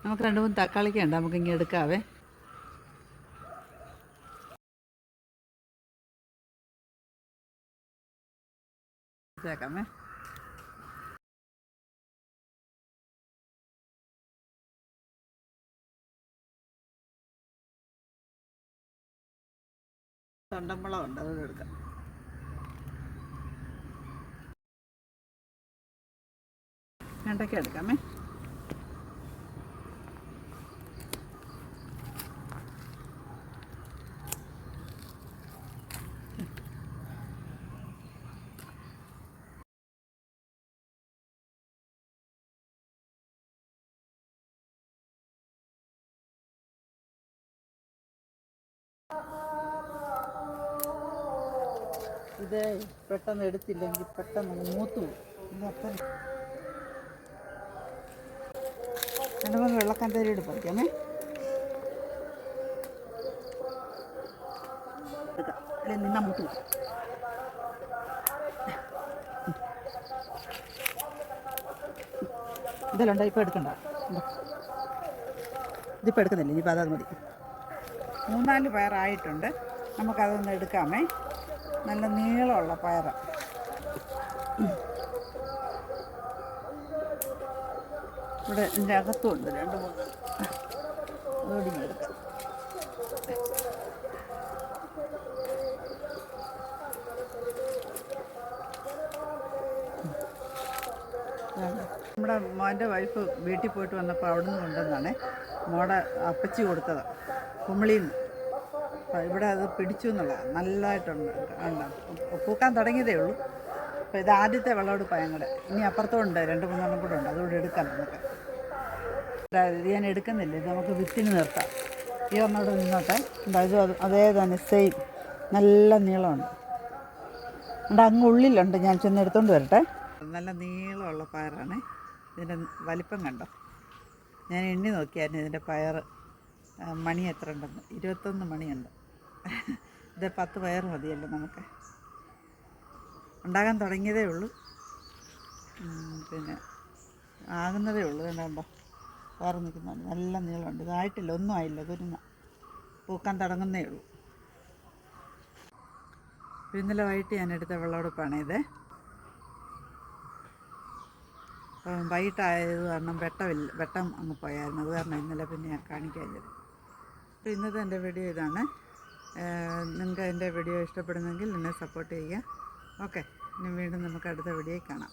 നമുക്ക് 2-3 തക്കാളിക്ക ഉണ്ട്, നമുക്ക് ഇങ്ങനെ എടുക്കാവേ. ചേക്കാമേ. തൊണ്ടമ്പളം ഉണ്ട്, അതുകൂടെ എടുക്കാം. വെണ്ടയ്ക്ക എടുക്കാമേ. ഇത് പെട്ടെന്ന് എടുത്തില്ലെങ്കിൽ പെട്ടെന്ന് മൂത്തു പോകും. അപ്പം 2-3 വെള്ളക്കാന്തേരി പറിക്കാമേ. എടുക്കാം, അല്ലെ നിന്നാ മൂത്തു പോകും. ഇതെല്ലാം ഉണ്ടോ? ഇപ്പോൾ എടുക്കണ്ട, ഇതിപ്പോൾ എടുക്കുന്നില്ല, ഇനിയിപ്പോൾ അതത് മതി. 3-4 പയറായിട്ടുണ്ട്, നമുക്കതൊന്ന് എടുക്കാമേ. നല്ല നീളമുള്ള പയർ. ഇവിടെ ഇതിൻ്റെ അകത്തുമുണ്ട് 2-3, അതോടെ എടുക്കാം. നമ്മുടെ മോൻ്റെ വൈഫ് വീട്ടിൽ പോയിട്ട് വന്നപ്പോൾ അവിടെ നിന്ന് കൊണ്ടുവന്നാണ് മോടെ അപ്പച്ചി കൊടുത്തതാണ്, കുമിളിയിൽ നിന്ന്. അപ്പോൾ ഇവിടെ അത് പിടിച്ചു എന്നുള്ളതാണ്, നല്ലതായിട്ടുണ്ട്. പൂക്കാൻ തുടങ്ങിയതേ ഉള്ളൂ. അപ്പോൾ ഇത് ആദ്യത്തെ വിളവെടുപ്പാണ് ഞങ്ങളുടെ. ഇനി അപ്പുറത്തുണ്ട് 2-3 കൂടെ ഉണ്ട്, അതുകൊണ്ട് എടുക്കാം നമുക്ക്. ഇത് ഞാൻ എടുക്കുന്നില്ല, ഇത് നമുക്ക് വിത്തിന് നിർത്താം. ഈ ഒന്നോട് നിന്നോട്ടെ. ഇത് അതേ തന്നെ സെയിം, നല്ല നീളമുണ്ട്. ഉണ്ട്, അങ്ങ് ഉള്ളിലുണ്ട്, ഞാൻ ചെന്ന് എടുത്തുകൊണ്ട് വരട്ടെ. നല്ല നീളമുള്ള പയറാണ്. ഇതിൻ്റെ വലിപ്പം കണ്ടോ? ഞാൻ എണ്ണി നോക്കിയായിരുന്നു ഇതിൻ്റെ പയർ മണി എത്ര ഉണ്ടെന്ന്. 21 മണിയുണ്ട്. ഇത് 10 പയർ മതിയല്ലോ നമുക്ക്. ഉണ്ടാകാൻ തുടങ്ങിയതേ ഉള്ളൂ, പിന്നെ ആകുന്നതേ ഉള്ളൂ. എന്താണ്ടോ പയർ നിൽക്കുന്നുണ്ട്, നല്ല നീളമുണ്ട്. ഇതായിട്ടില്ല, ഒന്നും ആയില്ല, കുരുന്ന പൂക്കാൻ തുടങ്ങുന്നേ ഉള്ളൂ. ഇന്നലെ വൈകിട്ട് ഞാൻ എടുത്ത വിളവെടുപ്പാണിത്. വൈകിട്ടായത് കാരണം വെട്ടം അങ്ങ് പോയായിരുന്നു, അത് കാരണം ഇന്നലെ പിന്നെ ഞാൻ കാണിക്കാഞ്ഞത്. അപ്പോൾ ഇന്നത്തെ എൻ്റെ വീഡിയോ ഇതാണ്. നിങ്ങൾക്ക് എൻ്റെ വീഡിയോ ഇഷ്ടപ്പെടുന്നെങ്കിൽ എന്നെ സപ്പോർട്ട് ചെയ്യുക. ഓക്കെ, ഇനി വീണ്ടും നമുക്ക് അടുത്ത വീഡിയോയിൽ കാണാം.